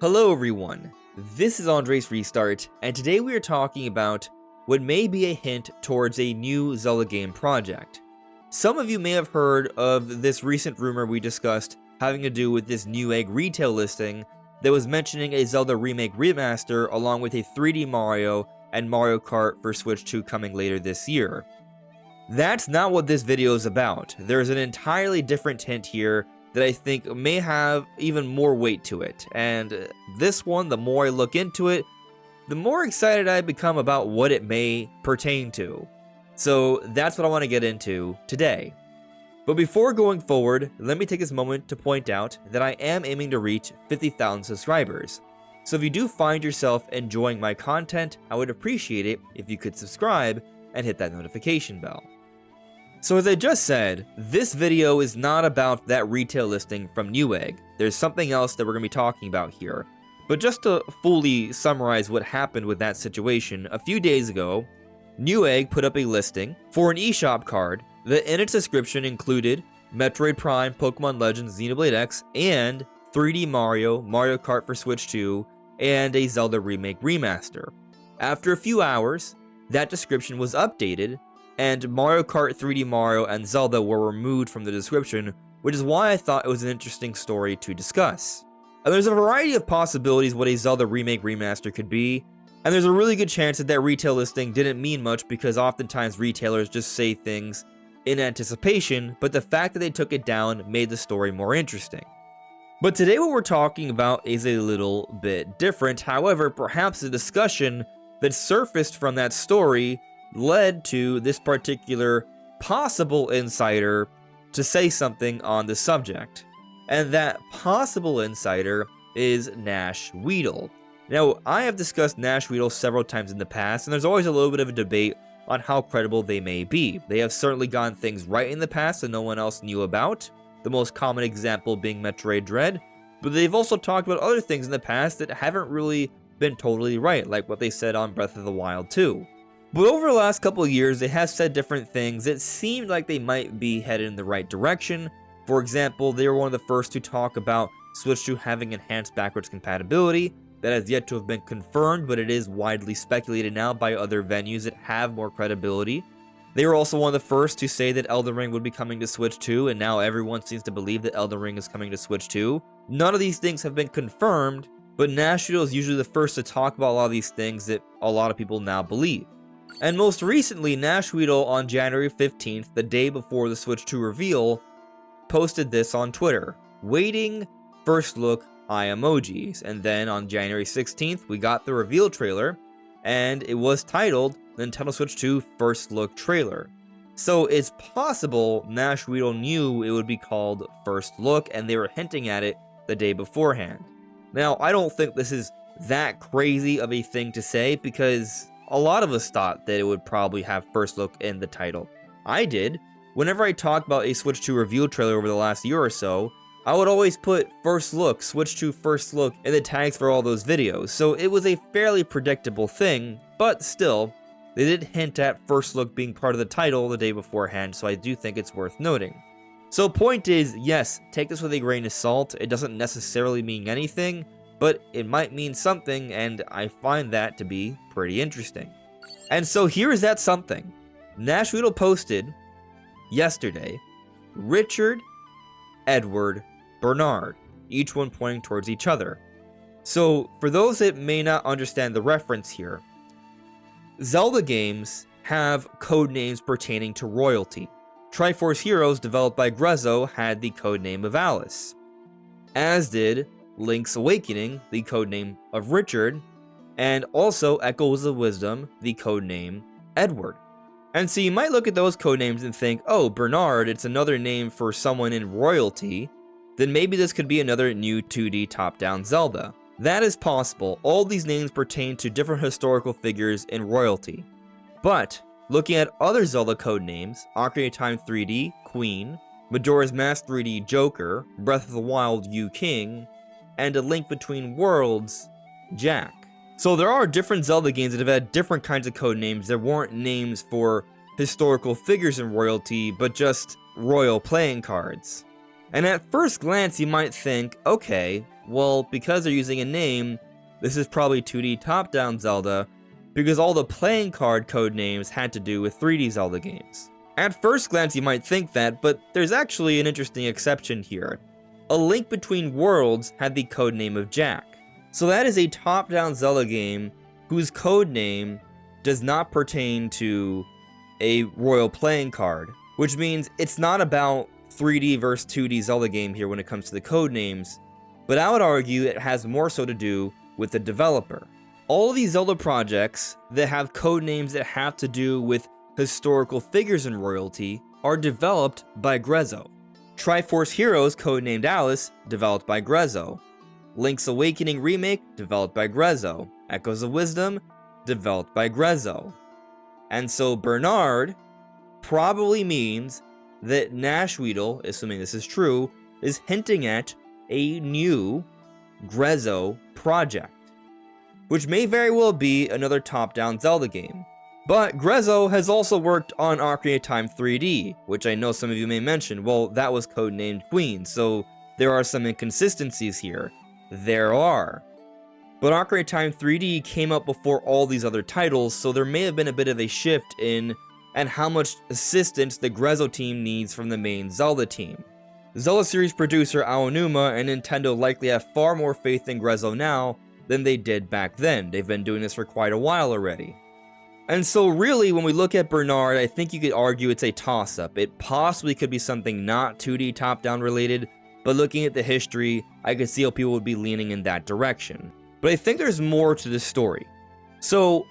Hello everyone, this is AndresRestart, and today we are talking about what may be a hint towards a new Zelda game project. Some of you may have heard of this recent rumor we discussed having to do with this Newegg retail listing that was mentioning a Zelda remake remaster along with a 3D Mario and Mario Kart for Switch 2 coming later this year. That's not what this video is about. There's an entirely different hint here that I think may have even more weight to it, and this one, the more I look into it, the more excited I become about what it may pertain to. So that's what I want to get into today. But before going forward, let me take this moment to point out that I am aiming to reach 50,000 subscribers. So if you do find yourself enjoying my content, I would appreciate it if you could subscribe and hit that notification bell. So as I just said, this video is not about that retail listing from Newegg. There's something else that we're going to be talking about here. But just to fully summarize what happened with that situation, a few days ago, Newegg put up a listing for an eShop card that in its description included Metroid Prime, Pokemon Legends, Xenoblade X, and 3D Mario, Mario Kart for Switch 2, and a Zelda Remake Remaster. After a few hours, that description was updated, and Mario Kart, 3D Mario, and Zelda were removed from the description, which is why I thought it was an interesting story to discuss. And there's a variety of possibilities what a Zelda Remake Remaster could be, and there's a really good chance that that retail listing didn't mean much because oftentimes retailers just say things in anticipation, but the fact that they took it down made the story more interesting. But today what we're talking about is a little bit different. However, perhaps the discussion that surfaced from that story led to this particular possible insider to say something on the subject. And that possible insider is Nash Weedle. Now, I have discussed Nash Weedle several times in the past, and there's always a little bit of a debate on how credible they may be. They have certainly gotten things right in the past that no one else knew about, the most common example being Metroid Dread, but they've also talked about other things in the past that haven't really been totally right, like what they said on Breath of the Wild 2. But over the last couple of years, they have said different things that seemed like they might be headed in the right direction. For example, they were one of the first to talk about Switch 2 having enhanced backwards compatibility. That has yet to have been confirmed, but it is widely speculated now by other venues that have more credibility. They were also one of the first to say that Elden Ring would be coming to Switch 2, and now everyone seems to believe that Elden Ring is coming to Switch 2. None of these things have been confirmed, but Nash Weedle is usually the first to talk about a lot of these things that a lot of people now believe. And most recently, Nash Weedle on January 15th, the day before the Switch 2 reveal, posted this on Twitter. Waiting, first look, eye emojis. And then on January 16th, we got the reveal trailer, and it was titled Nintendo Switch 2 First Look Trailer. So it's possible Nash Weedle knew it would be called First Look, and they were hinting at it the day beforehand. Now, I don't think this is that crazy of a thing to say, because a lot of us thought that it would probably have First Look in the title. I did. Whenever I talked about a Switch 2 reveal trailer over the last year or so, I would always put First Look, Switch 2 First Look in the tags for all those videos, so it was a fairly predictable thing, but still, they did hint at First Look being part of the title the day beforehand, so I do think it's worth noting. So point is, yes, take this with a grain of salt. It doesn't necessarily mean anything, but it might mean something, and I find that to be pretty interesting. And so here is that something. Nash Weedle posted yesterday, Richard, Edward, Bernard, each one pointing towards each other. So for those that may not understand the reference here, Zelda games have code names pertaining to royalty. Triforce Heroes, developed by Grezzo, had the codename of Alice, as did Link's Awakening, the codename of Richard, and also Echoes of Wisdom, the codename Edward. And so you might look at those codenames and think, oh, Bernard, it's another name for someone in royalty, then maybe this could be another new 2D top-down Zelda. That is possible. All these names pertain to different historical figures in royalty. But looking at other Zelda codenames, Ocarina of Time 3D, Queen, Majora's Mask 3D, Joker, Breath of the Wild, Yu King, and A Link Between Worlds, Jack. So there are different Zelda games that have had different kinds of code names that weren't names for historical figures in royalty, but just royal playing cards. And at first glance you might think, okay, well, because they're using a name, this is probably 2D top-down Zelda, because all the playing card code names had to do with 3D Zelda games. At first glance you might think that, but there's actually an interesting exception here. A Link Between Worlds had the codename of Jack. So that is a top-down Zelda game whose codename does not pertain to a royal playing card, which means it's not about 3D versus 2D Zelda game here when it comes to the codenames, but I would argue it has more so to do with the developer. All of these Zelda projects that have codenames that have to do with historical figures in royalty are developed by Grezzo. Triforce Heroes, codenamed Alice, developed by Grezzo. Link's Awakening Remake, developed by Grezzo. Echoes of Wisdom, developed by Grezzo. And so Bernard probably means that Nash Weedle, assuming this is true, is hinting at a new Grezzo project, which may very well be another top-down Zelda game. But Grezzo has also worked on Ocarina of Time 3D, which I know some of you may mention, well, that was codenamed Queen, so there are some inconsistencies here. There are. But Ocarina of Time 3D came out before all these other titles, so there may have been a bit of a shift in and how much assistance the Grezzo team needs from the main Zelda team. Zelda series producer Aonuma and Nintendo likely have far more faith in Grezzo now than they did back then. They've been doing this for quite a while already. And so really, when we look at Bernard, I think you could argue it's a toss-up. It possibly could be something not 2D top-down related, but looking at the history, I could see how people would be leaning in that direction. But I think there's more to this story. So,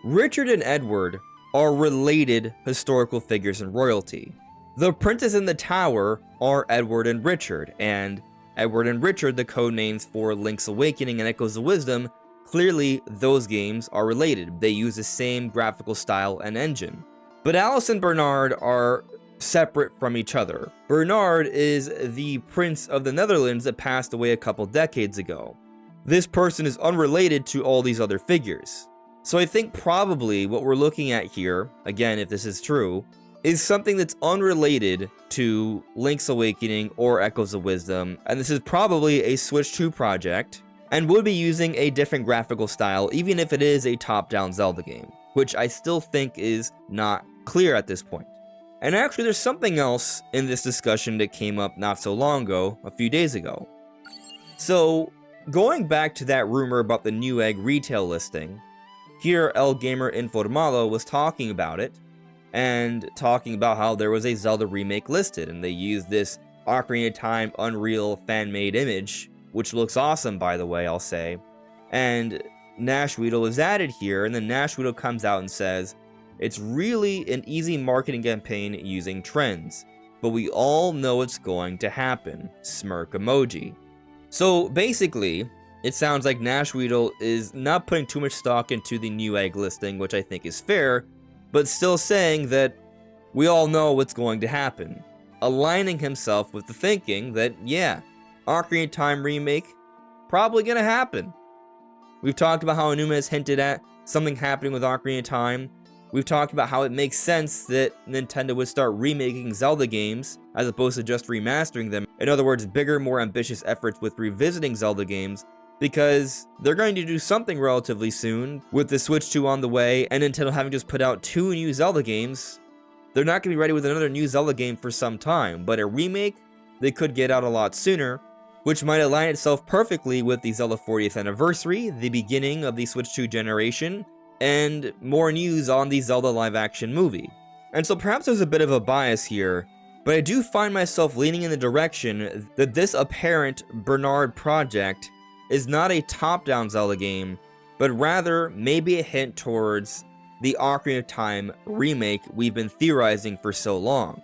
Richard and Edward are related historical figures in royalty. The Princess in the Tower are Edward and Richard, and Edward and Richard, the codenames for Link's Awakening and Echoes of Wisdom, clearly those games are related. They use the same graphical style and engine. But Alice and Bernard are separate from each other. Bernard is the Prince of the Netherlands that passed away a couple decades ago. This person is unrelated to all these other figures. So I think probably what we're looking at here, again if this is true, is something that's unrelated to Link's Awakening or Echoes of Wisdom, and this is probably a Switch 2 project, and would be using a different graphical style even if it is a top-down Zelda game, which I still think is not clear at this point. And actually there's something else in this discussion that came up not so long ago, a few days ago. So, going back to that rumor about the Newegg retail listing, here El Gamer Informado was talking about it, and talking about how there was a Zelda remake listed, and they used this Ocarina of Time Unreal fan-made image, which looks awesome by the way, I'll say, and Nash Weedle is added here, and then Nash Weedle comes out and says, it's really an easy marketing campaign using trends, but we all know it's going to happen, smirk emoji. So basically, it sounds like Nash Weedle is not putting too much stock into the Newegg listing, which I think is fair, but still saying that we all know what's going to happen, aligning himself with the thinking that, yeah, Ocarina of Time remake, probably gonna happen. We've talked about how Aonuma has hinted at something happening with Ocarina of Time. We've talked about how it makes sense that Nintendo would start remaking Zelda games as opposed to just remastering them. In other words, bigger, more ambitious efforts with revisiting Zelda games, because they're going to do something relatively soon with the Switch 2 on the way and Nintendo having just put out 2 new Zelda games. They're not going to be ready with another new Zelda game for some time, but a remake, they could get out a lot sooner, which might align itself perfectly with the Zelda 40th anniversary, the beginning of the Switch 2 generation, and more news on the Zelda live-action movie. And so perhaps there's a bit of a bias here, but I do find myself leaning in the direction that this apparent Bernard project is not a top-down Zelda game, but rather maybe a hint towards the Ocarina of Time remake we've been theorizing for so long,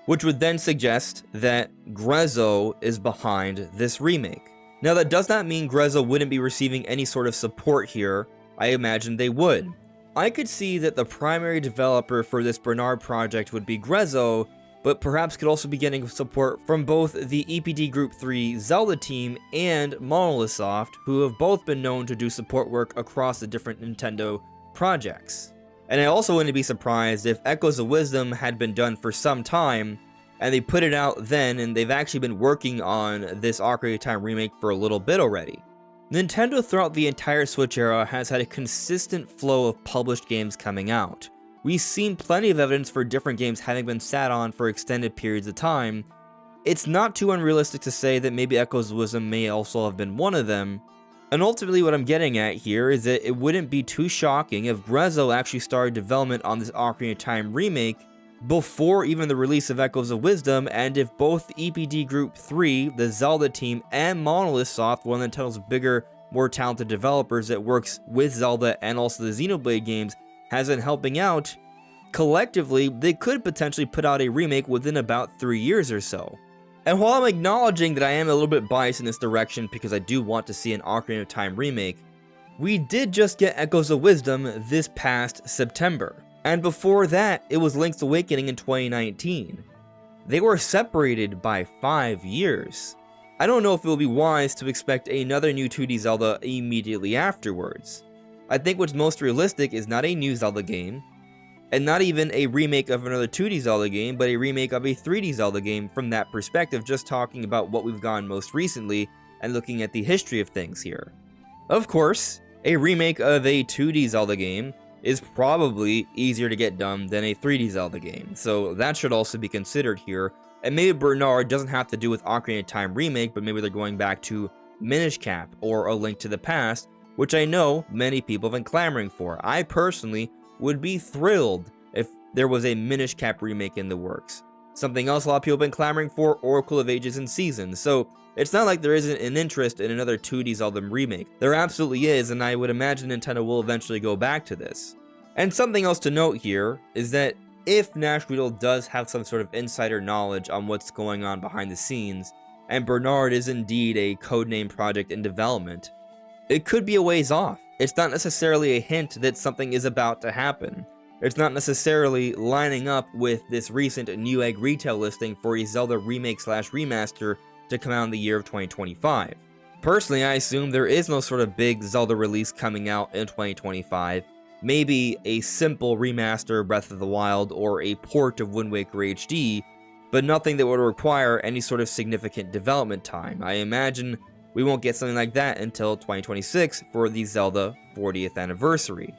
which would then suggest that Grezzo is behind this remake. Now that does not mean Grezzo wouldn't be receiving any sort of support here. I imagine they would. I could see that the primary developer for this Bernard project would be Grezzo, but perhaps could also be getting support from both the EPD Group 3 Zelda team and Monolith Soft, who have both been known to do support work across the different Nintendo projects. And I also wouldn't be surprised if Echoes of Wisdom had been done for some time, and they put it out then, and they've actually been working on this Ocarina of Time remake for a little bit already. Nintendo throughout the entire Switch era has had a consistent flow of published games coming out. We've seen plenty of evidence for different games having been sat on for extended periods of time. It's not too unrealistic to say that maybe Echoes of Wisdom may also have been one of them. And ultimately what I'm getting at here is that it wouldn't be too shocking if Grezzo actually started development on this Ocarina of Time remake before even the release of Echoes of Wisdom, and if both EPD Group 3, the Zelda team, and Monolith Soft, one of Nintendo's bigger, more talented developers that works with Zelda and also the Xenoblade games, has been helping out, collectively, they could potentially put out a remake within about 3 years or so. And while I'm acknowledging that I am a little bit biased in this direction because I do want to see an Ocarina of Time remake, we did just get Echoes of Wisdom this past September. And before that, it was Link's Awakening in 2019. They were separated by 5 years. I don't know if it will be wise to expect another new 2D Zelda immediately afterwards. I think what's most realistic is not a new Zelda game, and not even a remake of another 2D Zelda game, but a remake of a 3D Zelda game from that perspective, just talking about what we've gotten most recently and looking at the history of things here. Of course, a remake of a 2D Zelda game is probably easier to get done than a 3D Zelda game, so that should also be considered here. And maybe Bernard doesn't have to do with Ocarina of Time remake, but maybe they're going back to Minish Cap or A Link to the Past, which I know many people have been clamoring for. I personally would be thrilled if there was a Minish Cap remake in the works. Something else a lot of people have been clamoring for, Oracle of Ages and Seasons. So it's not like there isn't an interest in another 2D Zelda remake. There absolutely is, and I would imagine Nintendo will eventually go back to this. And something else to note here is that if Nash Weedle does have some sort of insider knowledge on what's going on behind the scenes, and Bernard is indeed a codename project in development, it could be a ways off. It's not necessarily a hint that something is about to happen. It's not necessarily lining up with this recent Newegg retail listing for a Zelda remake/remaster to come out in the year of 2025. Personally, I assume there is no sort of big Zelda release coming out in 2025. Maybe a simple remaster of Breath of the Wild or a port of Wind Waker HD, but nothing that would require any sort of significant development time. I imagine we won't get something like that until 2026 for the Zelda 40th anniversary.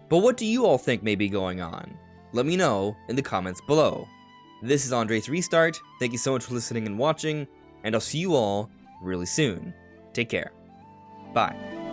But what do you all think may be going on? Let me know in the comments below. This is AndresRestart. Thank you so much for listening and watching, and I'll see you all really soon. Take care. Bye.